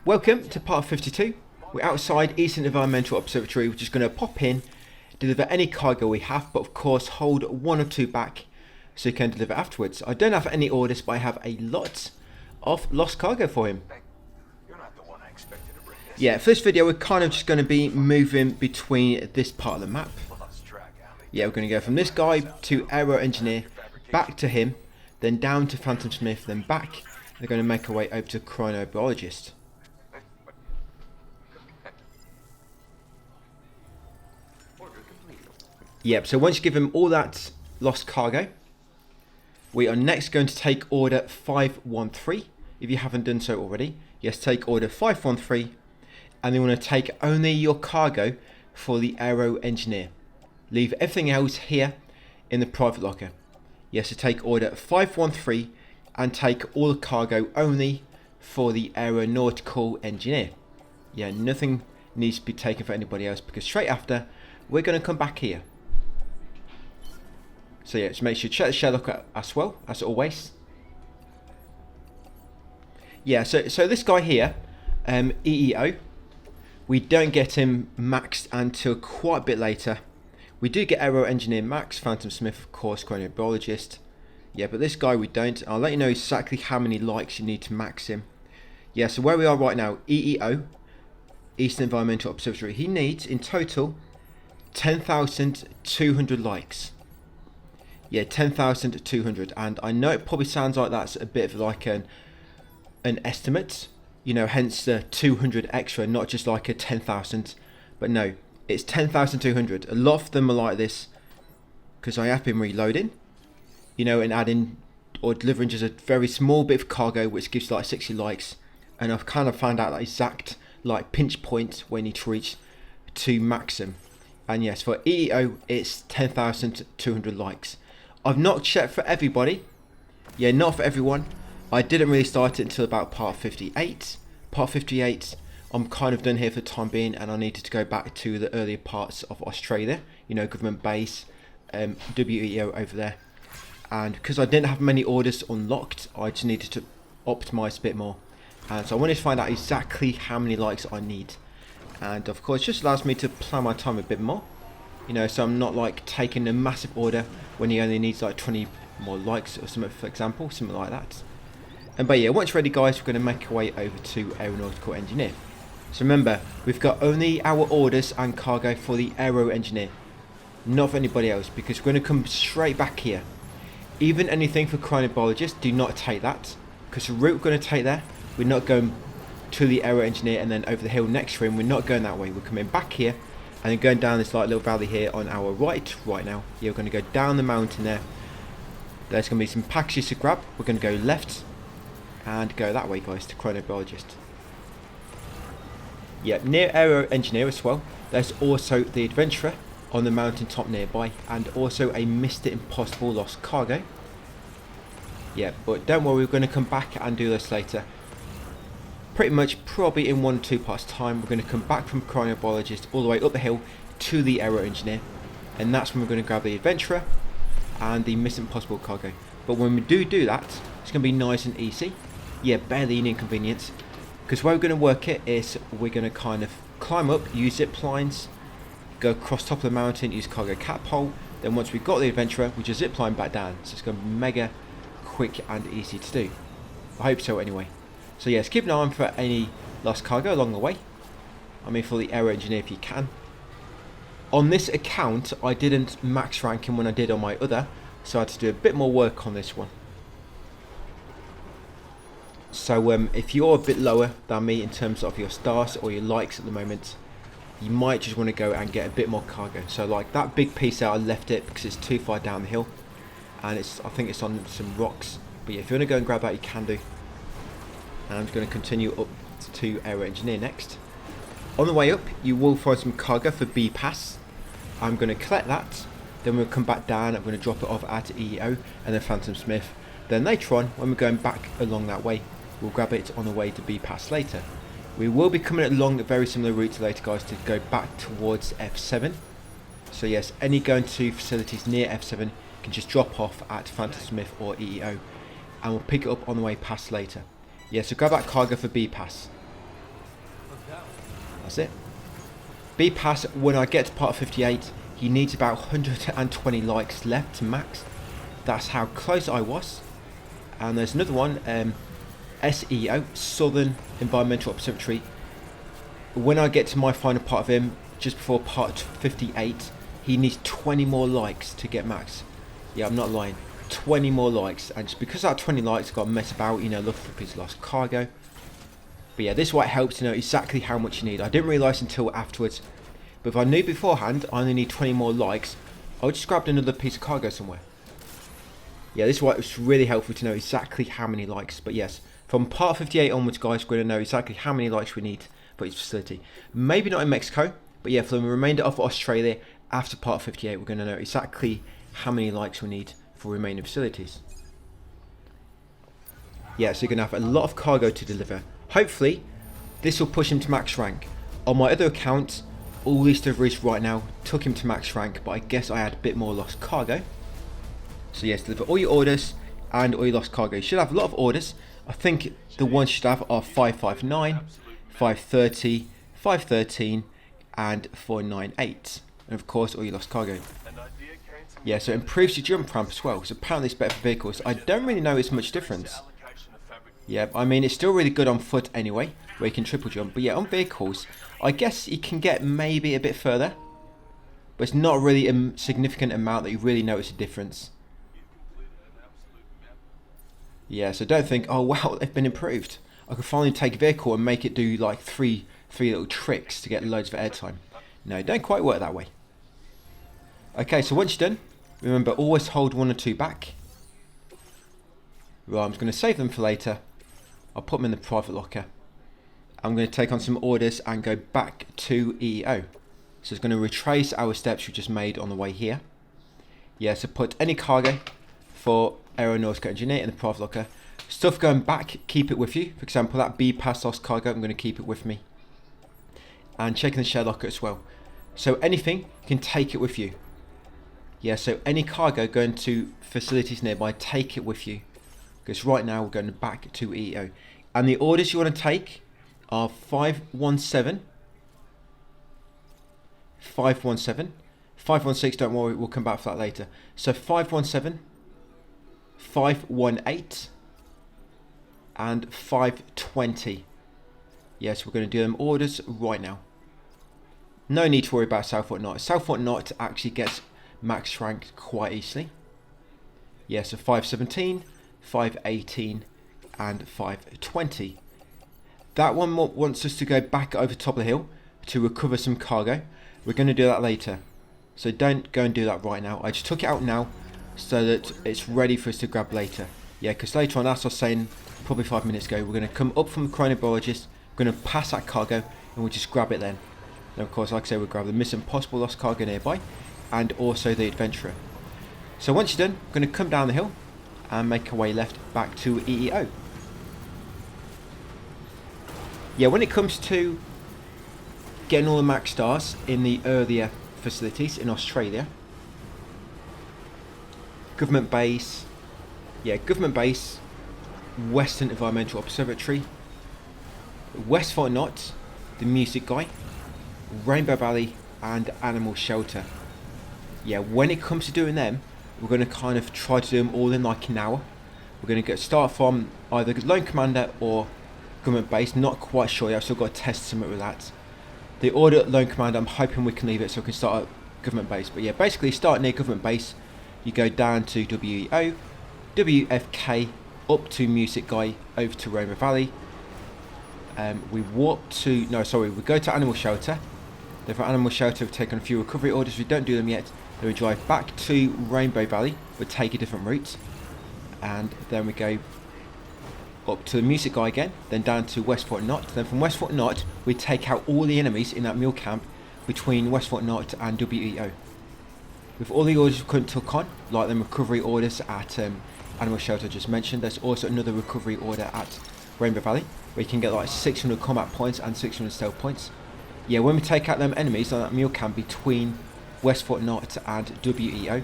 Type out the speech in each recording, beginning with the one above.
Welcome to part 52. We're outside Eastern Environmental Observatory. We're just going to pop in, deliver any cargo we have, but of course hold one or two back so you can deliver afterwards. I don't have any orders, but I have a lot of lost cargo for him. You're not the one I expected to bring this. Yeah, for this video we're kind of just going to be moving between this part of the map. Yeah, we're going to go from this guy to Aero Engineer, back to him, then down to Phantom Smith, then back. They're going to make our way over to Chronobiologist. Yep, so once you give him all that lost cargo, we are next going to take order 513. If you haven't done so already, yes, take order 513, and you want to take only your cargo for the Aero Engineer. Leave everything else here in the private locker. Yes, so take order 513 and take all the cargo only for the Aeronautical Engineer. Yeah, nothing needs to be taken for anybody else, because straight after we're going to come back here. So yeah, just make sure to check the shell locker as well, as always. Yeah, so this guy here, EEO, we don't get him maxed until quite a bit later. We do get Aero Engineer max, Phantom Smith, of course, Chronobiologist. Yeah, but this guy we don't. I'll let you know exactly how many likes you need to max him. Yeah, so where we are right now, EEO, Eastern Environmental Observatory, he needs in total 10,200 likes. Yeah, 10,200, and I know it probably sounds like that's a bit of like an estimate, you know, hence the 200 extra, not just like a 10,000, but no, it's 10,200. A lot of them are like this, because I have been reloading, you know, and adding or delivering just a very small bit of cargo, which gives like 60 likes, and I've kind of found out that exact like pinch point when you need to reach to maximum. And yes, for EEO, it's 10,200 likes. I've not checked for everybody. Yeah, not for everyone. I didn't really start it until about part 58. Part 58, I'm kind of done here for the time being, and I needed to go back to the earlier parts of Australia, you know, government base, WEO over there. And because I didn't have many orders unlocked, I just needed to optimize a bit more. And so I wanted to find out exactly how many likes I need. And of course, it just allows me to plan my time a bit more. You know, so I'm not like taking a massive order when he only needs like 20 more likes or something, for example, something like that. And but yeah, once ready guys, we're going to make our way over to Aeronautical Engineer. So remember, we've got only our orders and cargo for the Aero Engineer, not for anybody else, because we're going to come straight back here. Even anything for Chronobiologist, do not take that, because the route we're going to take there, we're not going to the Aero Engineer and then over the hill next to him. We're not going that way. We're coming back here and then going down this like little valley here on our right now. Yeah, we're going to go down the mountain there. There's going to be some packages to grab. We're going to go left and go that way, guys, to Chronobiologist. Yeah, near Aero Engineer as well, there's also the Adventurer on the mountaintop nearby, and also a Mr. Impossible lost cargo. Yeah, but don't worry, we're going to come back and do this later. Pretty much probably in 1 or 2 parts time, we're going to come back from Chronobiologist all the way up the hill to the Aero Engineer, and that's when we're going to grab the Adventurer and the Mission Impossible cargo. But when we do that, it's going to be nice and easy. Yeah, barely an inconvenience, because where we're going to work it is we're going to kind of climb up, use zip lines, go across top of the mountain, use cargo catapult. Then once we've got the Adventurer, we just zip line back down. So it's going to be mega quick and easy to do. I hope so anyway. So yes, keep an eye on for any lost cargo along the way. I mean, for the Aero Engineer if you can. On this account, I didn't max rank him when I did on my other, so I had to do a bit more work on this one. So if you're a bit lower than me in terms of your stars or your likes at the moment, you might just want to go and get a bit more cargo. So like that big piece out, I left it because it's too far down the hill, and I think it's on some rocks. But yeah, if you want to go and grab that, you can do. And I'm just going to continue up to Aero Engineer next. On the way up, you will find some cargo for B Pass. I'm going to collect that, then we'll come back down. I'm going to drop it off at EEO and then Phantom Smith. Then later on, when we're going back along that way, we'll grab it on the way to B Pass later. We will be coming along a very similar route later, guys, to go back towards F7. So yes, any going to facilities near F7 can just drop off at Phantom Smith or EEO, and we'll pick it up on the way past later. Yeah, so grab that cargo for B Pass. That's it. B-Pass, when I get to part 58, he needs about 120 likes left to max. That's how close I was. And there's another one, SEO, Southern Environmental Observatory. When I get to my final part of him, just before part 58, he needs 20 more likes to get max. Yeah, I'm not lying. 20 more likes. And just because that 20 likes, I've got to mess about, you know, looking for a piece of lost cargo. But yeah, this is what helps to know exactly how much you need. I didn't realise until afterwards. But if I knew beforehand, I only need 20 more likes, I would just grab another piece of cargo somewhere. Yeah, this is why it's really helpful to know exactly how many likes. But yes, from part 58 onwards, guys, we're going to know exactly how many likes we need for each facility. Maybe not in Mexico, but yeah, for the remainder of Australia, after part 58, we're going to know exactly how many likes we need for remaining facilities. Yeah, so you're going to have a lot of cargo to deliver. Hopefully, this will push him to max rank. On my other account, all these deliveries right now took him to max rank, but I guess I had a bit more lost cargo. So yes, deliver all your orders and all your lost cargo. You should have a lot of orders. I think the ones you should have are 559, 530, 513 and 498. And of course all your lost cargo. Yeah, so it improves your jump ramp as well. So apparently it's better for vehicles. I don't really know it's much difference. Yeah, I mean it's still really good on foot anyway, where you can triple jump. But yeah, on vehicles, I guess you can get maybe a bit further. But it's not really a significant amount that you really notice a difference. Yeah, so don't think, oh wow, they've been improved. I could finally take a vehicle and make it do like three little tricks to get loads of airtime. No, don't quite work that way. Okay, so once you're done, remember always hold 1 or 2 back. Right, I'm just going to save them for later. I'll put them in the private locker. I'm going to take on some orders and go back to EEO. So it's going to retrace our steps we just made on the way here. Yeah, so put any cargo for Aeronautical Engineer in the private locker. Stuff going back, keep it with you. For example, that B-Pass lost cargo, I'm going to keep it with me. And checking the share locker as well. So anything, you can take it with you. Yeah, so any cargo going to facilities nearby, take it with you. Because right now we're going back to EEO. And the orders you want to take are 517, 517, 516, don't worry, we'll come back for that later. So 517, 518 and 520. Yes, we're going to do them orders right now. No need to worry about South Fort Knot. South Fort Knot actually gets max ranked quite easily. Yeah, so 517, 518 and 520. That one wants us to go back over top of the hill to recover some cargo. We're going to do that later. So don't go and do that right now. I just took it out now so that it's ready for us to grab later. Yeah, because later on, as I was saying probably 5 minutes ago, we're going to come up from the Chronobiologist, we're going to pass that cargo, and we'll just grab it then. And of course, like I say, we'll grab the Mission Impossible lost cargo nearby, and also the Adventurer. So once you're done, we're going to come down the hill and make our way left back to EEO. Yeah, when it comes to getting all the max stars in the earlier facilities in Australia, government base, government base, Western Environmental Observatory, West Fort Knot, the Music Guy, Rainbow Valley and Animal Shelter. Yeah, when it comes to doing them, we're going to kind of try to do them all in like an hour. We're going to start from either Lone Commander or government base, not quite sure yet, I've still got to test something with that. The order at Lone Commander, I'm hoping we can leave it so we can start at government base. But yeah, basically start near government base, you go down to WEO, WFK, up to Music Guy, over to Rainbow Valley. We go to Animal Shelter. Then for Animal Shelter, we've taken a few recovery orders, we don't do them yet. Then we drive back to Rainbow Valley, but take a different route. And then we go up to the Music Guy again, then down to West Fort Knot. Then from West Fort Knot, we take out all the enemies in that mule camp between West Fort Knot and WEO. With all the orders we couldn't took on, like the recovery orders at Animal Shelter I just mentioned, there's also another recovery order at Rainbow Valley, where you can get like 600 combat points and 600 stealth points. Yeah, when we take out them enemies on that mule camp between West Fort Knot and WEO,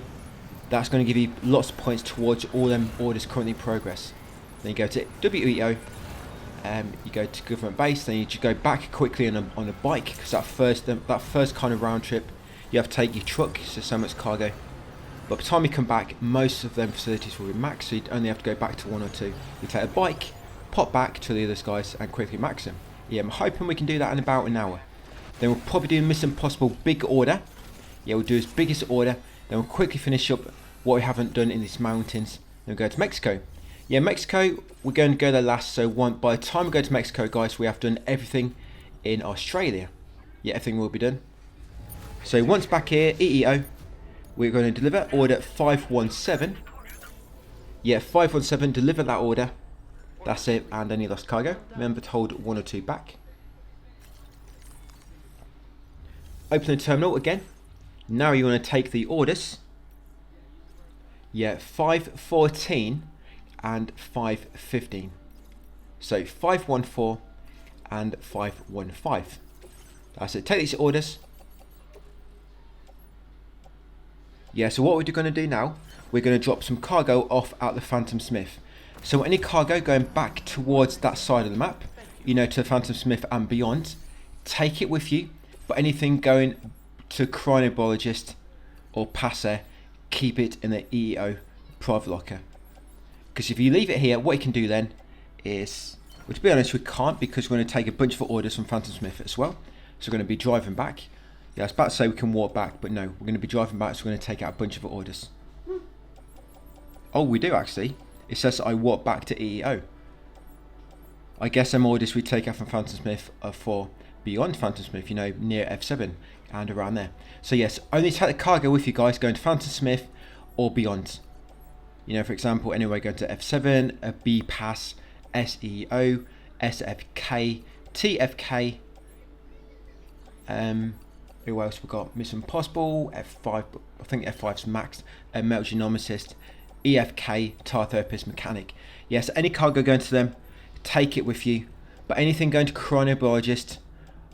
that's going to give you lots of points towards all them orders currently in progress. Then you go to WEO, You go to government base, then you just go back quickly on a bike, because that first kind of round trip you have to take your truck, so much cargo. But by the time you come back, most of them facilities will be maxed, so you only have to go back to one or two. You take a bike, pop back to the other guys and quickly max them. Yeah, I'm hoping we can do that in about an hour. Then we'll probably do Mission Impossible big order. Yeah, we'll do his biggest order, then we'll quickly finish up what we haven't done in these mountains. Then we'll go to Mexico. Yeah, Mexico, we're going to go there last, so by the time we go to Mexico, guys, we have done everything in Australia. Yeah, everything will be done. So once back here, EEO, we're going to deliver order 517. Yeah, 517, deliver that order. That's it, and any lost cargo. Remember to hold 1 or 2 back. Open the terminal again. Now you want to take the orders. Yeah, 514 and 515. So 514 and 515. That's it. Take these orders. Yeah, so what we're going to do now, we're going to drop some cargo off at the Phantom Smith. So any cargo going back towards that side of the map, you know, to the Phantom Smith and beyond, take it with you. But anything going to Chronobiologist or Passer, keep it in the EEO private locker. Because if you leave it here, what you can do then is, well, to be honest, we can't, because we're going to take a bunch of orders from Phantom Smith as well. So we're going to be driving back. Yeah, I was about to say we can walk back, but no, we're going to be driving back, so we're going to take out a bunch of orders. Oh, we do actually. It says I walk back to EEO. I guess some orders we take out from Phantom Smith are for beyond Phantom Smith, you know, near F7 and around there. So yes, only take the cargo with you guys going to Phantom Smith or beyond. You know, for example, anyway, going to F7, a B pass, SEO, SFK, TFK. Who else we got? Mission Impossible, F5. I think F5's maxed. Metal Genomicist, EFK, Tire Therapist, Mechanic. Yes, any cargo going to them, take it with you. But anything going to Chronobiologist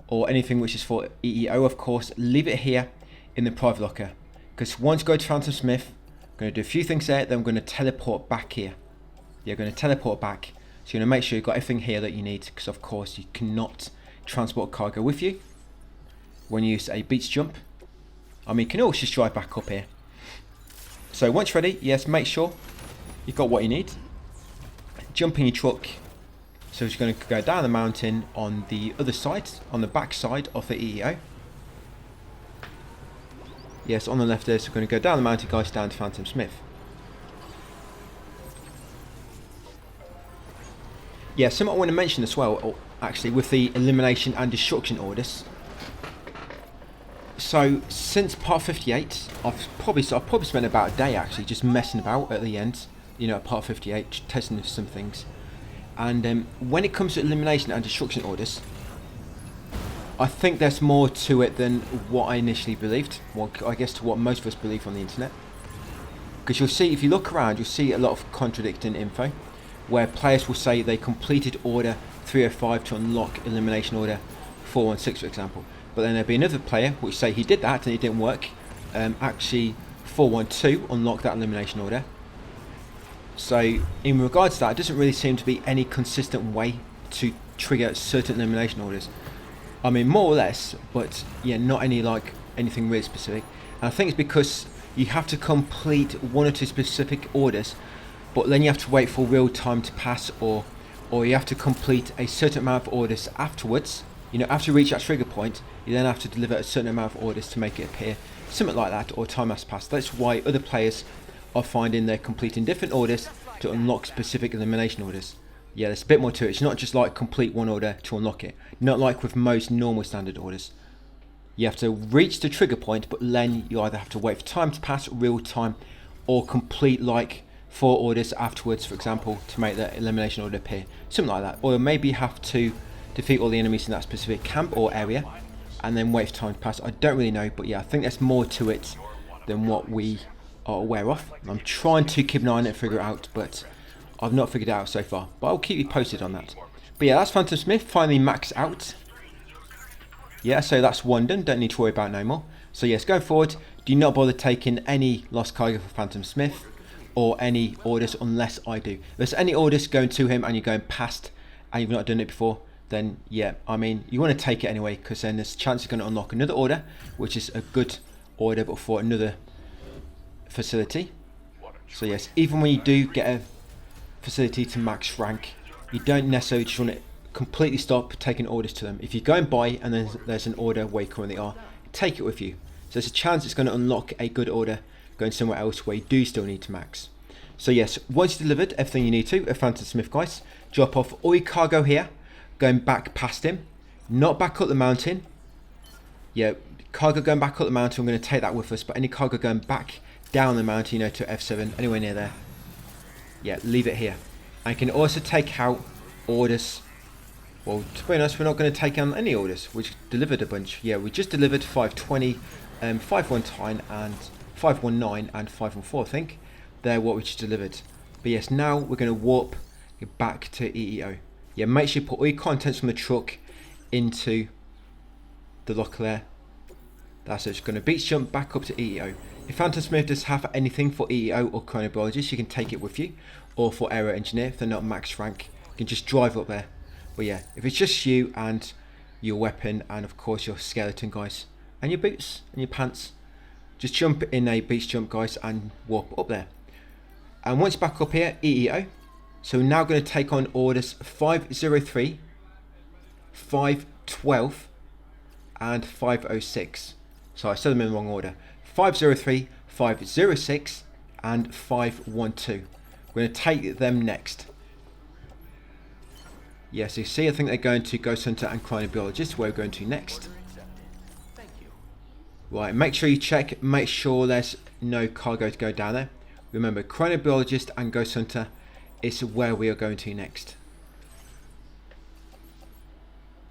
or anything which is for EEO, of course, leave it here in the private locker. Because once you go to Phantom Smith, I'm going to do a few things there, then we're going to teleport back here. You're going to teleport back. So you're going to make sure you've got everything here that you need, because of course you cannot transport cargo with you when you use a beach jump. I mean, you can always just drive back up here. So once you're ready, yes, make sure you've got what you need. Jump in your truck. So it's going to go down the mountain on the other side, on the back side of the EEO. Yes, on the left there, so we're going to go down the mountain, guys, down to Phantom Smith. Yeah, something I want to mention as well, actually, with the elimination and destruction orders. So since part 58, I've probably spent about a day actually just messing about at the end, you know, at part 58, testing some things. And when it comes to elimination and destruction orders, I think there's more to it than what I initially believed. Well, I guess to what most of us believe on the internet. Because you'll see, if you look around, you'll see a lot of contradicting info, where players will say they completed order 305 to unlock elimination order 416, for example. But then there'll be another player which say he did that and it didn't work. Actually, 412 unlocked that elimination order. So in regards to that, it doesn't really seem to be any consistent way to trigger certain elimination orders. I mean, more or less, but yeah, not anything really specific. And I think it's because you have to complete 1 or 2 specific orders, but then you have to wait for real time to pass, or you have to complete a certain amount of orders afterwards. You know, after you reach that trigger point, you then have to deliver a certain amount of orders to make it appear, something like that, or time has passed. That's why other players are finding they're completing different orders to unlock specific elimination orders. Yeah, there's a bit more to it. It's not just like complete one order to unlock it. Not like with most normal standard orders. You have to reach the trigger point, but then you either have to wait for time to pass, real time, or complete like 4 orders afterwards, for example, to make the elimination order appear. Something like that. Or maybe you have to defeat all the enemies in that specific camp or area and then wait for time to pass. I don't really know, but yeah, I think there's more to it than what we are aware of. I'm trying to keep an eye on it and figure it out, but I've not figured it out so far. But I'll keep you posted on that. But yeah, that's Phantom Smith finally maxed out. Yeah, so that's one done. Don't need to worry about no more. So yes, going forward, do not bother taking any lost cargo for Phantom Smith or any orders unless I do. If there's any orders going to him and you're going past and you've not done it before, then yeah, I mean, you want to take it anyway, because then there's a chance you're going to unlock another order, which is a good order, but for another facility. So yes, even when you do get a facility to max rank, you don't necessarily just want to completely stop taking orders to them. If you go and buy and then there's an order where you currently are, take it with you. So there's a chance it's going to unlock a good order going somewhere else where you do still need to max. So yes, once you've delivered everything you need to at Phantom Smith, guys, drop off all your cargo here, going back past him, not back up the mountain. Yeah, cargo going back up the mountain, we're going to take that with us, but any cargo going back down the mountain, you know, to F7, anywhere near there, yeah, leave it here. I can also take out orders. Well, to be honest, we're not going to take on any orders. We just delivered a bunch. Yeah, we just delivered 520, 519 and 519 and 514, I think. They're what we just delivered. But yes, now we're going to warp back to EEO. Yeah, make sure you put all your contents from the truck into the locker there. That's it. It's going to beach jump back up to EEO. If Phantom Smith does have anything for EEO or Chronobiologist, you can take it with you. Or for Aero Engineer, if they're not max rank, you can just drive up there. But yeah, if it's just you and your weapon and of course your skeleton, guys, and your boots and your pants, just jump in a beach jump, guys, and warp up there. And once back up here, EEO. So we're now going to take on orders 503, 512 and 506. So I said them in the wrong order. 503, 506 and 512. We're going to take them next. Yes, you see, I think they're going to Ghost Hunter and Chronobiologist, where we're going to next. Right, make sure you check, make sure there's no cargo to go down there. Remember, Chronobiologist and Ghost Hunter is where we are going to next.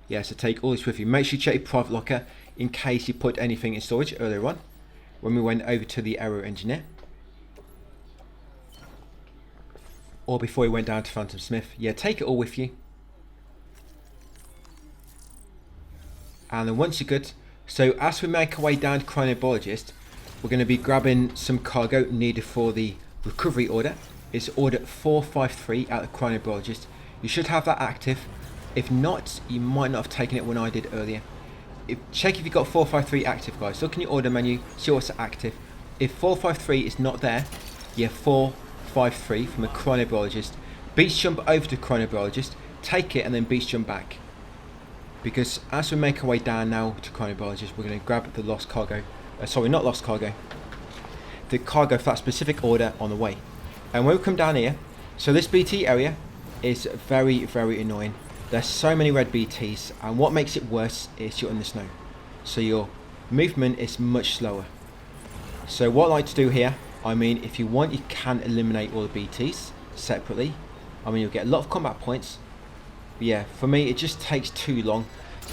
Yeah, so take all this with you. Make sure you check your private locker in case you put anything in storage earlier on when we went over to the Aero Engineer. Or before we went down to Phantom Smith. Yeah, take it all with you. And then once you're good, so as we make our way down to Chronobiologist, we're going to be grabbing some cargo needed for the recovery order. It's order 453 out of Chronobiologist. You should have that active. If not, you might not have taken it when I did earlier. Check if you've got 453 active, guys. Look in your order menu, see what's active. If 453 is not there, yeah, 453 from a Chronobiologist. Beach jump over to Chronobiologist, take it and then beach jump back. Because as we make our way down now to Chronobiologist, we're going to grab the lost cargo. Sorry, not lost cargo. The cargo for that specific order on the way. And when we come down here, so this BT area is very, very annoying. There's so many red BTs, and what makes it worse is you're in the snow. So your movement is much slower. So what I like to do here, I mean, if you want, you can eliminate all the BTs separately. I mean, you'll get a lot of combat points. But yeah, for me, it just takes too long,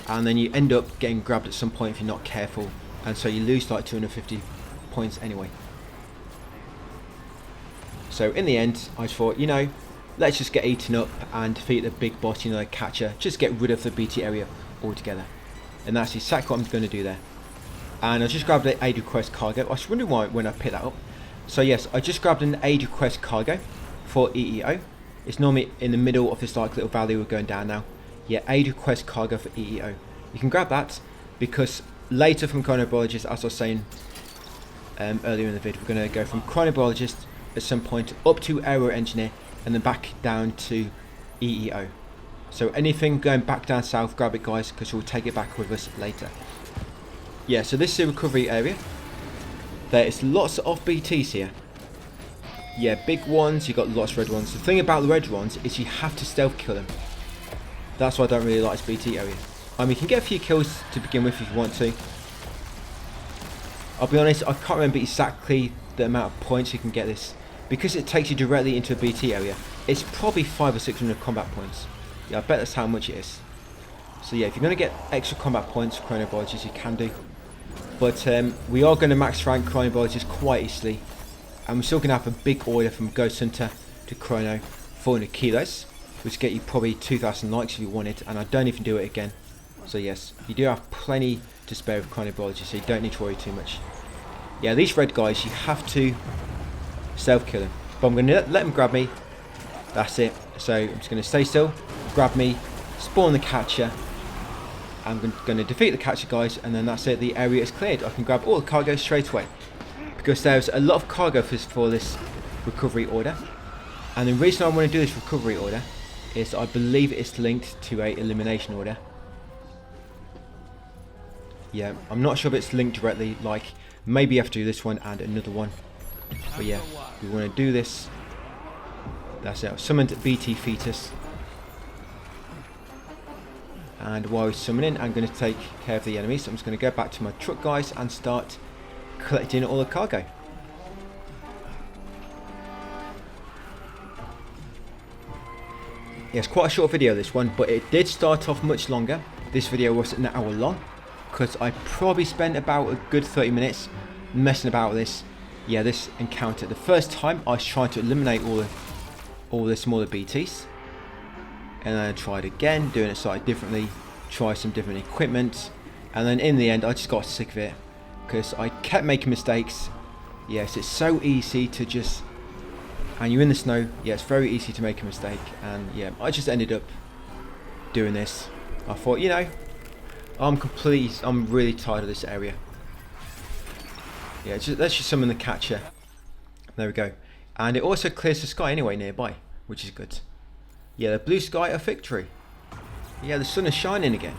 and then you end up getting grabbed at some point if you're not careful, and so you lose like 250 points anyway. So in the end, I just thought, you know, let's just get eaten up and defeat the big boss, you know, the catcher. Just get rid of the BT area altogether. And that's exactly what I'm going to do there. And I just grabbed the aid request cargo. I was wondering why when I picked that up. So yes, I just grabbed an aid request cargo for EEO. It's normally in the middle of this like little valley we're going down now. Yeah, aid request cargo for EEO. You can grab that because later from Chronobiologist, as I was saying earlier in the video, we're going to go from Chronobiologist at some point up to Aero Engineer and then back down to EEO. So anything going back down south, grab it, guys, because we'll take it back with us later. Yeah, so this is the recovery area. There is lots of BTs here. Yeah, big ones, you've got lots of red ones. The thing about the red ones is you have to stealth kill them. That's why I don't really like this BT area. I mean, you can get a few kills to begin with if you want to. I'll be honest, I can't remember exactly the amount of points you can get this. Because it takes you directly into a BT area, it's probably 500 or 600 combat points. Yeah, I bet that's how much it is. So yeah, if you're going to get extra combat points for Chronobiologist, you can do. But we are going to max rank Chronobiologist quite easily. And we're still going to have a big order from Ghost Hunter to Chrono, 400 kilos, which get you probably 2,000 likes if you want it, and I don't even do it again. So yes, you do have plenty to spare with Chronobiologist, so you don't need to worry too much. Yeah, these red guys, you have to stealth kill them. But I'm going to let them grab me. That's it. So I'm just going to stay still, grab me, spawn the catcher. I'm going to defeat the catcher, guys, and then that's it. The area is cleared. I can grab all the cargo straight away because there's a lot of cargo for this recovery order. And the reason I want to do this recovery order is I believe it's linked to a elimination order. Yeah, I'm not sure if it's linked directly, like maybe you have to do this one and another one. But yeah, we want to do this. That's it. I've summoned BT Fetus. And while he's summoning, I'm going to take care of the enemies. So I'm just going to go back to my truck, guys, and start collecting all the cargo. Yeah, it's quite a short video, this one, but it did start off much longer. This video was an hour long because I probably spent about a good 30 minutes messing about with this. Yeah, this encounter. The first time I was trying to eliminate all the smaller BTs. And then I tried again, doing it slightly differently, try some different equipment, and then in the end I just got sick of it because I kept making mistakes. Yes, it's so easy to just, and you're in the snow, yeah, it's very easy to make a mistake, and yeah, I just ended up doing this. I thought, you know, I'm really tired of this area. Yeah, let's just summon the catcher. There we go. And it also clears the sky anyway nearby, which is good. Yeah, the blue sky of victory. Yeah, the sun is shining again.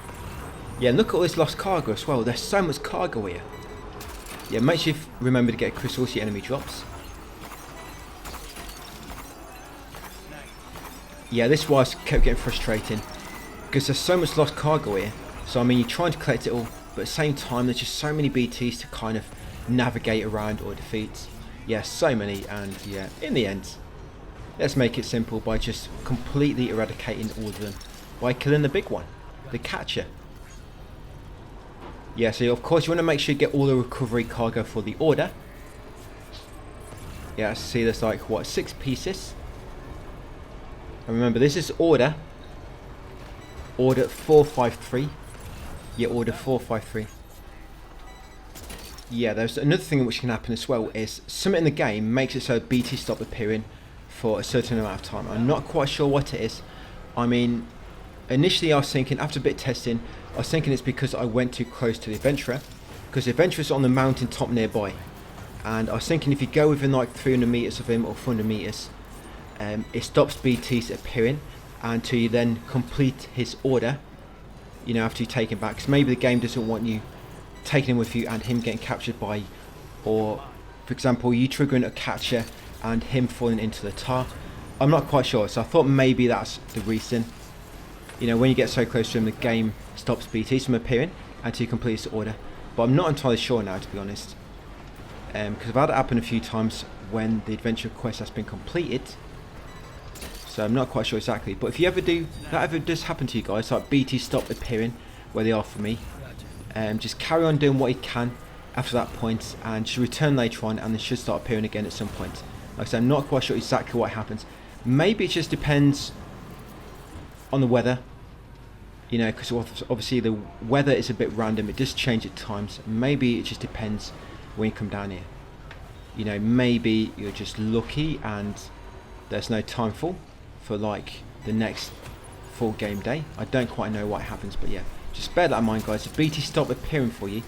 Yeah, look at all this lost cargo as well. There's so much cargo here. Yeah, make sure you remember to get crystals the enemy drops. Yeah, this was kept getting frustrating because there's so much lost cargo here. So I mean, you're trying to collect it all, but at the same time, there's just so many BTs to kind of navigate around or defeat. Yeah, so many, and yeah, in the end, let's make it simple by just completely eradicating all of them by killing the big one, the catcher. Yeah, so of course you want to make sure you get all the recovery cargo for the order. Yeah, see there's like, what, 6 pieces? And remember, this is order 453. Yeah, order 453. Yeah, there's another thing which can happen as well is something in the game makes it so BT stop appearing for a certain amount of time. I'm not quite sure what it is. I mean, initially I was thinking, after a bit of testing, I was thinking it's because I went too close to the Adventurer, because the Adventurer's on the mountain top nearby, and I was thinking if you go within like 300 meters of him or 400 meters, it stops BTs appearing until you then complete his order, you know, after you take him back, because maybe the game doesn't want you taking him with you and him getting captured by, or for example you triggering a catcher and him falling into the tar. I'm not quite sure, so I thought maybe that's the reason. You know, when you get so close to him, the game stops BTs from appearing until you complete his order. But I'm not entirely sure now, to be honest, because I've had it happen a few times when the adventure quest has been completed. So I'm not quite sure exactly. But if you ever do, that ever does happen to you guys, like BTs stop appearing where they are for me, just carry on doing what you can after that point, and should return later on, and they should start appearing again at some point. Like I said, I'm not quite sure exactly what happens. Maybe it just depends on the weather, you know, because obviously the weather is a bit random. It does change at times. Maybe it just depends when you come down here. You know, maybe you're just lucky and there's no timefall for like the next full game day. I don't quite know what happens, but yeah, just bear that in mind, guys. If BT stop appearing for you,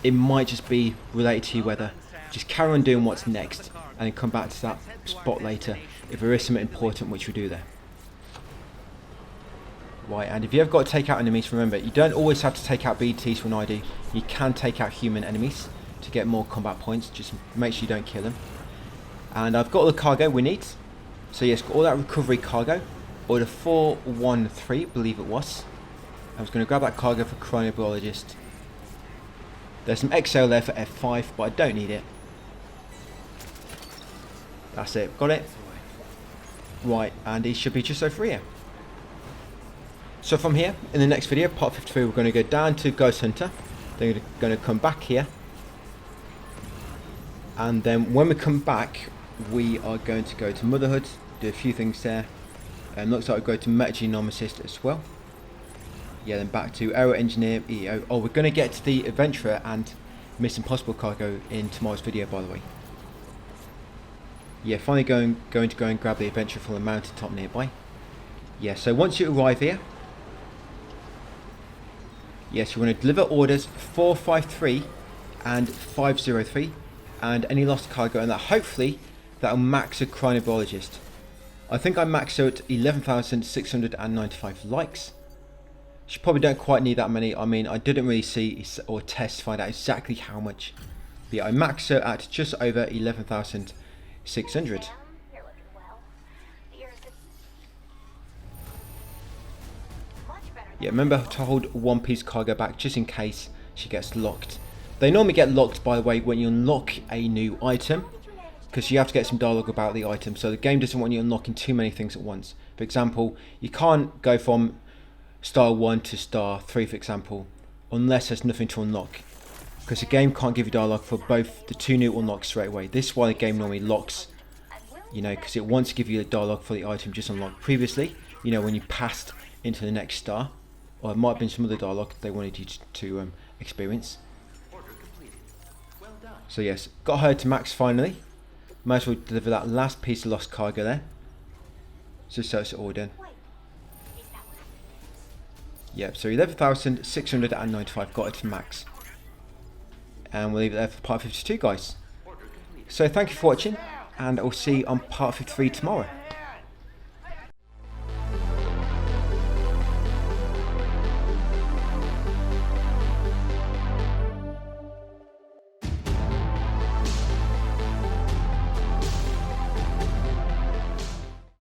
it might just be related to your weather. Just carry on doing what's next and then come back to that spot later if there is something important which we do there. Right, and if you have got to take out enemies, remember, you don't always have to take out BTs when I do. You can take out human enemies to get more combat points. Just make sure you don't kill them. And I've got all the cargo we need. So yes, got all that recovery cargo. Order 413, I believe it was. I was going to grab that cargo for Chronobiologist. There's some XL there for F5, but I don't need it. That's it, got it. Right, and he should be just over here. So from here, in the next video, part 53, we're going to go down to Ghost Hunter. Then we're going to come back here. And then when we come back, we are going to go to Motherhood, do a few things there. And looks like we'll go to Metagenomisist as well. Yeah, then back to Aero Engineer, EO. Oh, we're going to get to the Adventurer and Mission Impossible cargo in tomorrow's video, by the way. Yeah, finally going to go and grab the Adventurer from the mountain top nearby. Yeah, so once you arrive here, yes, you want to deliver orders 453 and 503 and any lost cargo, and that hopefully that'll max a Chronobiologist. I think I maxed out 11,695 likes. You probably don't quite need that many. I mean, I didn't really see or test to find out exactly how much. But yeah, I maxed out at just over 11,600. Yeah, remember to hold one piece of cargo back just in case she gets locked. They normally get locked, by the way, when you unlock a new item, because you have to get some dialogue about the item. So the game doesn't want you unlocking too many things at once. For example, you can't go from star 1 to star 3, for example, unless there's nothing to unlock, because the game can't give you dialogue for both the two new unlocks straight away. This is why the game normally locks, you know, because it wants to give you a dialogue for the item just unlocked previously, you know, when you passed into the next star, or it might have been some other dialogue they wanted you to experience. So yes, got her to max finally. Might as well deliver that last piece of lost cargo there, just so it's all done. Yep, so 11,695 got it to max. And we'll leave it there for part 52, guys. So thank you for watching, and I'll see you on part 53 tomorrow.